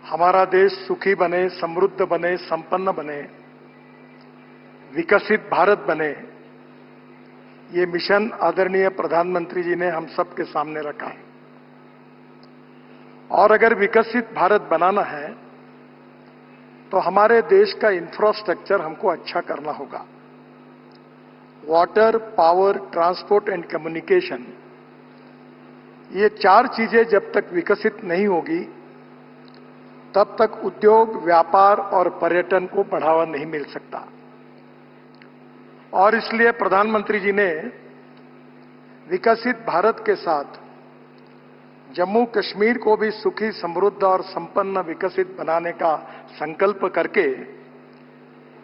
हमारा देश सुखी बने, समृद्ध बने, संपन्न बने, विकसित भारत बने, ये मिशन आदरणीय प्रधानमंत्री जी ने हम सबके सामने रखा है। और अगर विकसित भारत बनाना है तो हमारे देश का इंफ्रास्ट्रक्चर हमको अच्छा करना होगा। Water, power, transport and communication, ये चार चीजें जब तक विकसित नहीं होगी तब तक उद्योग, व्यापार और पर्यटन को बढ़ावा नहीं मिल सकता। और इसलिए प्रधानमंत्री जी ने विकसित भारत के साथ जम्मू कश्मीर को भी सुखी, समृद्ध और संपन्न विकसित बनाने का संकल्प करके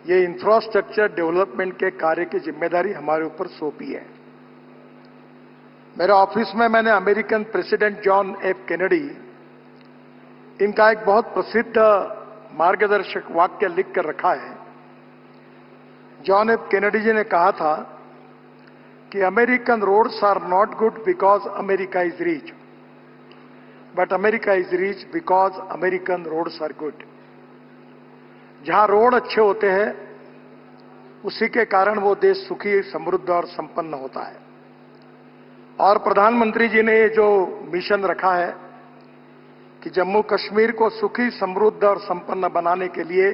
ये इंफ्रास्ट्रक्चर डेवलपमेंट के कार्य की जिम्मेदारी हमारे ऊपर सौंपी है। मेरे ऑफिस में मैंने American president John F Kennedy, इनका एक बहुत प्रसिद्ध मार्गदर्शक वाक्य लिख कर रखा है। जॉन एफ कैनेडी जी ने कहा था कि American roads are not good because America is rich, but America is rich because American roads are good. जहां रोड अच्छे होते हैं उसी के कारण वो देश सुखी, समृद्ध और संपन्न होता है। और प्रधानमंत्री जी ने ये जो मिशन रखा है कि जम्मू कश्मीर को सुखी, समृद्ध और संपन्न बनाने के लिए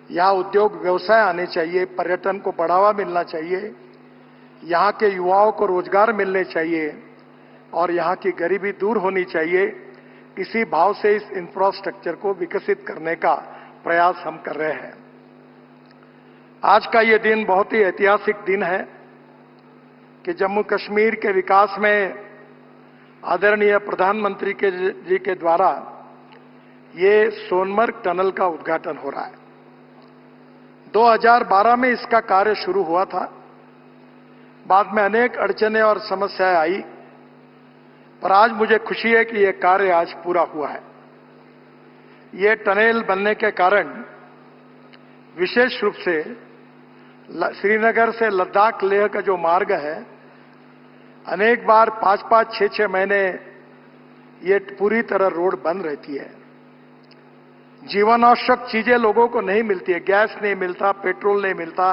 यहां उद्योग, व्यवसाय आने चाहिए, पर्यटन को बढ़ावा मिलना चाहिए, यहां के युवाओं को रोजगार मिलने चाहिए और यहां की गरीबी दूर होनी चाहिए। इसी भाव से इस इंफ्रास्ट्रक्चर को विकसित करने का प्रयास हम कर रहे हैं। आज का ये दिन बहुत ही ऐतिहासिक दिन है कि जम्मू कश्मीर के विकास में आदरणीय प्रधानमंत्री जी के द्वारा ये सोनमर्ग टनल का उद्घाटन हो रहा है। 2012 में इसका कार्य शुरू हुआ था। बाद में अनेक अड़चनें और समस्याएं आई, पर आज मुझे खुशी है कि यह कार्य आज पूरा हुआ है। ये टनल बनने के कारण विशेष रूप से श्रीनगर से लद्दाख, लेह का जो मार्ग है, अनेक बार 5-5, 6-6 महीने ये पूरी तरह रोड बंद रहती है। जीवन आवश्यक चीजें लोगों को नहीं मिलती है, गैस नहीं मिलता, पेट्रोल नहीं मिलता,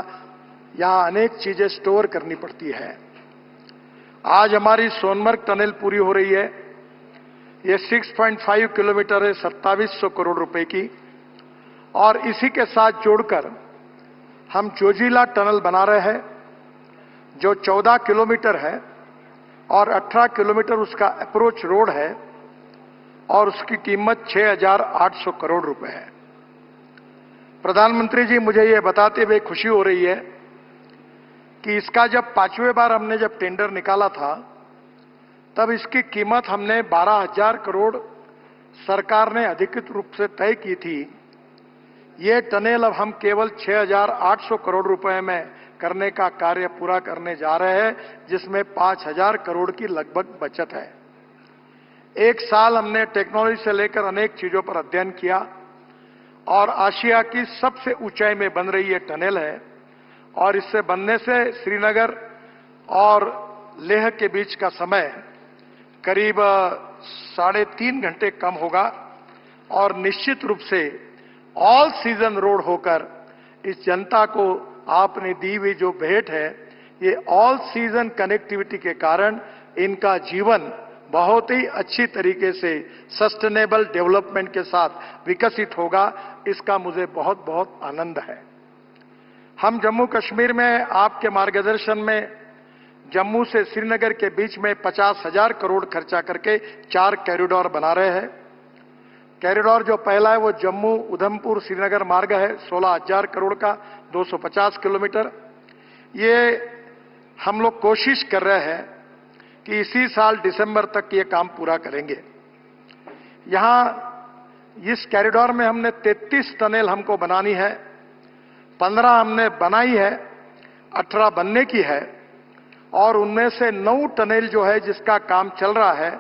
यहां अनेक चीजें स्टोर करनी पड़ती है। आज हमारी सोनमर्ग टनल पूरी हो रही है। ये 6.5 किलोमीटर है, 2700 करोड़ रुपए की। और इसी के साथ जोड़कर हम जोजिला टनल बना रहे हैं जो 14 किलोमीटर है और 18 किलोमीटर उसका अप्रोच रोड है और उसकी कीमत 6,800 करोड़ रुपए है। प्रधानमंत्री जी, मुझे ये बताते हुए खुशी हो रही है कि इसका जब 5वें बार हमने जब टेंडर निकाला था तब इसकी कीमत हमने 12,000 करोड़ सरकार ने अधिकृत रूप से तय की थी। ये टनल अब हम केवल 6,800 करोड़ रुपए में करने का कार्य पूरा करने जा रहे हैं, जिसमें 5,000 करोड़ की लगभग बचत है। एक साल हमने टेक्नोलॉजी से लेकर अनेक चीजों पर अध्ययन किया और आशिया की सबसे ऊंचाई में बन रही ये टनल है और इससे बनने से श्रीनगर और लेह के बीच का समय करीब 3.5 घंटे कम होगा और निश्चित रूप से ऑल सीजन रोड होकर इस जनता को आपने दी हुई जो भेंट है, ये ऑल सीजन कनेक्टिविटी के कारण इनका जीवन बहुत ही अच्छी तरीके से सस्टेनेबल डेवलपमेंट के साथ विकसित होगा। इसका मुझे बहुत बहुत आनंद है। हम जम्मू कश्मीर में आपके मार्गदर्शन में जम्मू से श्रीनगर के बीच में 50,000 करोड़ खर्चा करके 4 कॉरिडोर बना रहे हैं। कॉरिडोर जो पहला है वो जम्मू उधमपुर श्रीनगर मार्ग है, 16,000 करोड़ का, 250 किलोमीटर। ये हम लोग कोशिश कर रहे हैं कि इसी साल दिसंबर तक ये काम पूरा करेंगे। यहां इस कॉरिडोर में हमने 33 टनल हमको बनानी है, 15 हमने बनाई है, 18 बनने की है और उनमें से 9 टनल जो है जिसका काम चल रहा है,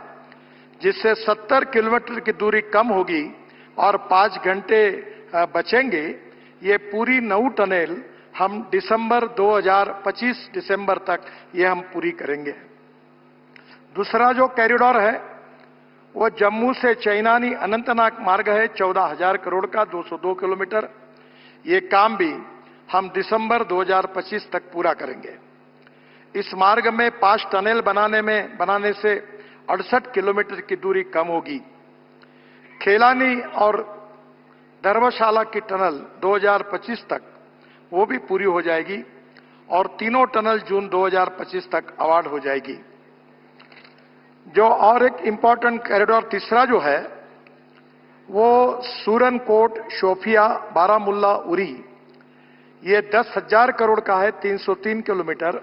जिससे 70 किलोमीटर की दूरी कम होगी और 5 घंटे बचेंगे। ये पूरी 9 टनल हम दिसंबर 2025 दिसंबर तक ये हम पूरी करेंगे। दूसरा जो कॉरिडोर है वो जम्मू से चैनानी अनंतनाग मार्ग है 14,000 करोड़ का 202 किलोमीटर। ये काम भी हम दिसंबर 2025 तक पूरा करेंगे। इस मार्ग में 5 टनल बनाने से 68 किलोमीटर की दूरी कम होगी। खेलानी और धर्मशाला की टनल 2025 तक वो भी पूरी हो जाएगी और तीनों टनल जून 2025 तक अवार्ड हो जाएगी। जो और एक इंपॉर्टेंट कॉरिडोर तीसरा जो है वो सूरनकोट, शोपिया, बारामुल्ला, उरी, ये 10,000 करोड़ का है, 303 किलोमीटर।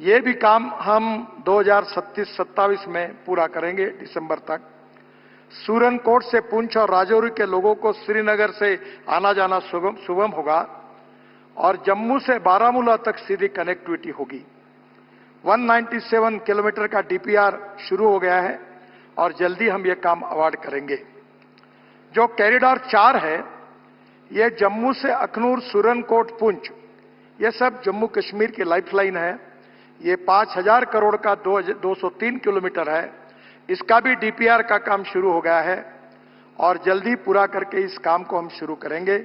ये भी काम हम 2027 में पूरा करेंगे दिसंबर तक। सूरनकोट से पुंछ और राजौरी के लोगों को श्रीनगर से आना जाना सुगम होगा और जम्मू से बारामूला तक सीधी कनेक्टिविटी होगी। 197 किलोमीटर का डीपीआर शुरू हो गया है और जल्दी हम ये काम अवार्ड करेंगे। जो कॉरिडोर 4 है ये जम्मू से अखनूर, सूरनकोट, पुंछ, ये सब जम्मू कश्मीर की लाइफलाइन है। ये 5,000 करोड़ का 203 किलोमीटर है। इसका भी डीपीआर का काम शुरू हो गया है और जल्दी पूरा करके इस काम को हम शुरू करेंगे,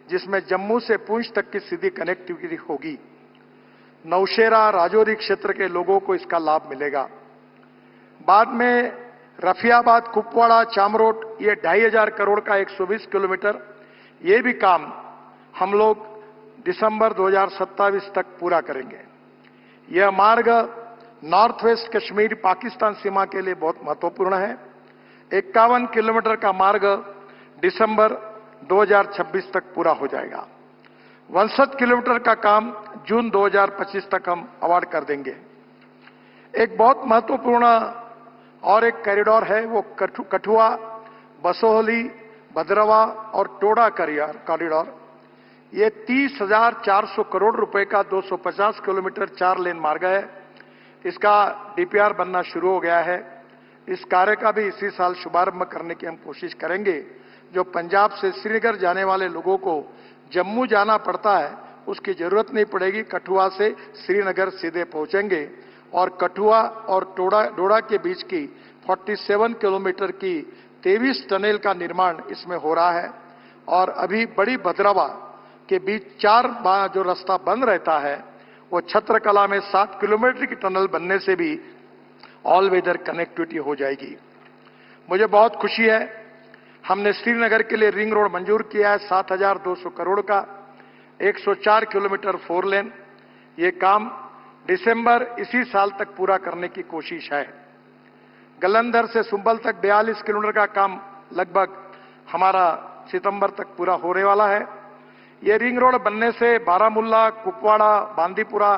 जिसमें जम्मू से पुंछ तक की सीधी कनेक्टिविटी होगी। नौशेरा, राजौरी क्षेत्र के लोगों को इसका लाभ मिलेगा। बाद में रफियाबाद, कुपवाड़ा, चामरोट, ये 2,500 करोड़ का 120 किलोमीटर, ये भी काम हम लोग दिसंबर 2027 तक पूरा करेंगे। यह मार्ग नॉर्थ वेस्ट कश्मीर पाकिस्तान सीमा के लिए बहुत महत्वपूर्ण है। 51 किलोमीटर का मार्ग दिसंबर 2026 तक पूरा हो जाएगा। 62 किलोमीटर का काम जून 2025 तक हम अवार्ड कर देंगे। एक बहुत महत्वपूर्ण और एक कॉरिडोर है वो कठुआ, बसोहली, भद्रवा और टोडा कॉरिडोर। ये 30,400 करोड़ रुपए का 250 किलोमीटर 4 लेन मार्ग है। इसका डीपीआर बनना शुरू हो गया है। इस कार्य का भी इसी साल शुभारंभ करने की हम कोशिश करेंगे। जो पंजाब से श्रीनगर जाने वाले लोगों को जम्मू जाना पड़ता है उसकी जरूरत नहीं पड़ेगी, कठुआ से श्रीनगर सीधे पहुंचेंगे और कठुआ और डोडा के बीच की 47 किलोमीटर की 23 टनल का निर्माण इसमें हो रहा है। और अभी बड़ी भद्रवा के बीच 4 जो रास्ता बंद रहता है वो छत्रकला में 7 किलोमीटर की टनल बनने से भी ऑल वेदर कनेक्टिविटी हो जाएगी। मुझे बहुत खुशी है, हमने श्रीनगर के लिए रिंग रोड मंजूर किया है 7,200 करोड़ का, 104 किलोमीटर 4 लेन। ये काम दिसंबर इसी साल तक पूरा करने की कोशिश है। गलंधर से सुंबल तक 42 किलोमीटर का काम लगभग हमारा सितंबर तक पूरा होने वाला है। ये रिंग रोड बनने से बारामुल्ला, कुपवाड़ा, बांदीपुरा,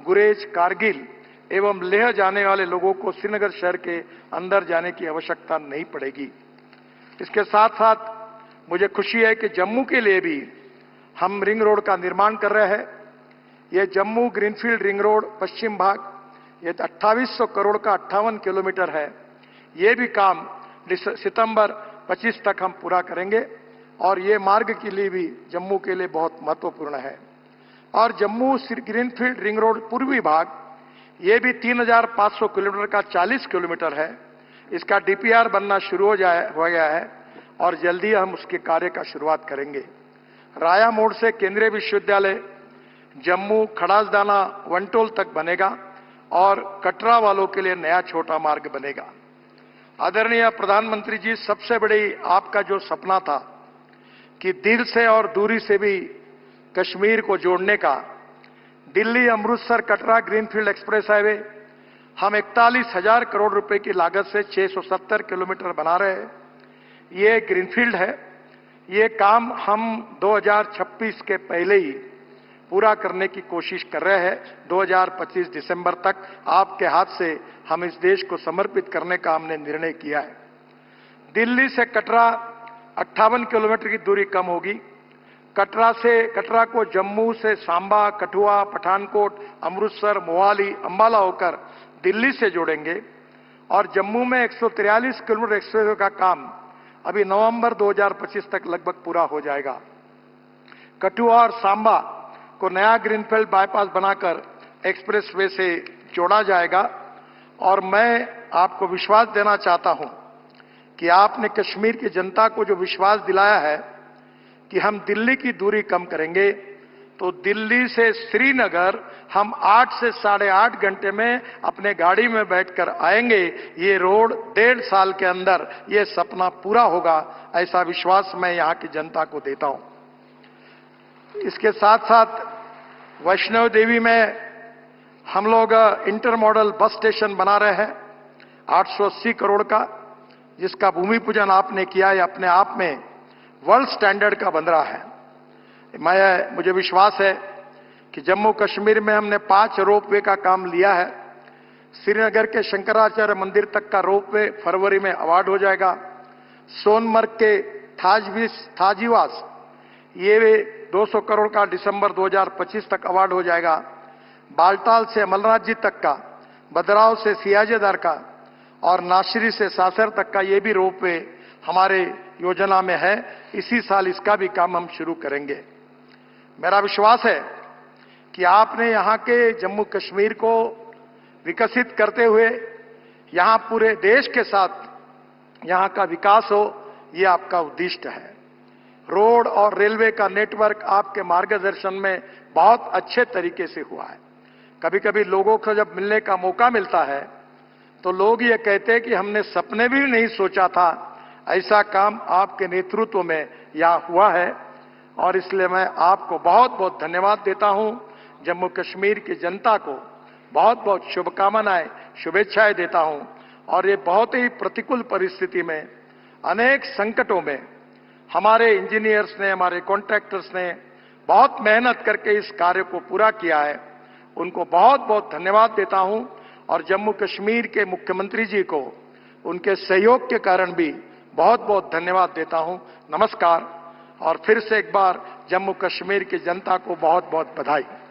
गुरेज, कारगिल एवं लेह जाने वाले लोगों को श्रीनगर शहर के अंदर जाने की आवश्यकता नहीं पड़ेगी। इसके साथ साथ मुझे खुशी है कि जम्मू के लिए भी हम रिंग रोड का निर्माण कर रहे हैं। यह जम्मू ग्रीनफील्ड रिंग रोड पश्चिम भाग, ये 2800 करोड़ का 58 किलोमीटर है। ये भी काम सितंबर 25 तक हम पूरा करेंगे और ये मार्ग के लिए भी जम्मू के लिए बहुत महत्वपूर्ण है। और जम्मू ग्रीनफील्ड रिंग रोड पूर्वी भाग, ये भी 3,500 किलोमीटर का 40 किलोमीटर है। इसका डीपीआर बनना शुरू हो गया है और जल्दी हम उसके कार्य का शुरुआत करेंगे। राया मोड़ से केंद्रीय विश्वविद्यालय जम्मू, खड़ासदाना, वनटोल तक बनेगा और कटरा वालों के लिए नया छोटा मार्ग बनेगा। आदरणीय प्रधानमंत्री जी, सबसे बड़ी आपका जो सपना था कि दिल से और दूरी से भी कश्मीर को जोड़ने का, Delhi Amritsar Katra greenfield express highway हम 41,000 करोड़ रुपए की लागत से 670 किलोमीटर बना रहे हैं। ये ग्रीनफील्ड है। ये काम हम 2026 के पहले ही पूरा करने की कोशिश कर रहे हैं। 2025 दिसंबर तक आपके हाथ से हम इस देश को समर्पित करने का हमने निर्णय किया है। दिल्ली से कटरा 58 किलोमीटर की दूरी कम होगी। कटरा को जम्मू से सांबा, कठुआ, पठानकोट, अमृतसर, मोहाली, अंबाला होकर दिल्ली से जोड़ेंगे और जम्मू में 143 किलोमीटर एक्सप्रेसवे का काम अभी नवंबर 2025 तक लगभग पूरा हो जाएगा। कठुआ और सांबा को नया ग्रीनफील्ड बाईपास बनाकर एक्सप्रेसवे से जोड़ा जाएगा और मैं आपको विश्वास देना चाहता हूं कि आपने कश्मीर की जनता को जो विश्वास दिलाया है कि हम दिल्ली की दूरी कम करेंगे, तो दिल्ली से श्रीनगर हम 8 से 8.5 घंटे में अपने गाड़ी में बैठकर आएंगे। ये रोड 1.5 साल के अंदर ये सपना पूरा होगा, ऐसा विश्वास मैं यहां की जनता को देता हूं। इसके साथ साथ वैष्णो देवी में हम लोग इंटर मॉडल बस स्टेशन बना रहे हैं 880 करोड़ का, जिसका भूमि पूजन आपने किया है, अपने आप में वर्ल्ड स्टैंडर्ड का बन रहा है। मुझे विश्वास है कि जम्मू कश्मीर में हमने 5 रोपवे का काम लिया है। श्रीनगर के शंकराचार्य मंदिर तक का रोपवे फरवरी में अवार्ड हो जाएगा। सोनमर्ग के थाजीवास ये 200 करोड़ का दिसंबर 2025 तक अवार्ड हो जाएगा। बालटाल से अमरनाथ जी तक का, बदराव से सियाजेदार का और नाशरी से सासर तक का ये भी रोपवे हमारे योजना में है। इसी साल इसका भी काम हम शुरू करेंगे। मेरा विश्वास है कि आपने यहां के जम्मू कश्मीर को विकसित करते हुए यहां पूरे देश के साथ यहां का विकास हो, ये आपका उद्देश्य है। रोड और रेलवे का नेटवर्क आपके मार्गदर्शन में बहुत अच्छे तरीके से हुआ है। कभी कभी लोगों को जब मिलने का मौका मिलता है तो लोग ये कहते हैं कि हमने सपने भी नहीं सोचा था ऐसा काम आपके नेतृत्व में यहां हुआ है, और इसलिए मैं आपको बहुत बहुत धन्यवाद देता हूं। जम्मू कश्मीर की जनता को बहुत बहुत शुभकामनाएं, शुभेच्छाएं देता हूं। और ये बहुत ही प्रतिकूल परिस्थिति में, अनेक संकटों में हमारे इंजीनियर्स ने, हमारे कॉन्ट्रैक्टर्स ने बहुत मेहनत करके इस कार्य को पूरा किया है। उनको बहुत बहुत धन्यवाद देता हूं। और जम्मू कश्मीर के मुख्यमंत्री जी को उनके सहयोग के कारण भी बहुत बहुत धन्यवाद देता हूं। नमस्कार। और फिर से एक बार जम्मू कश्मीर की जनता को बहुत बहुत बधाई।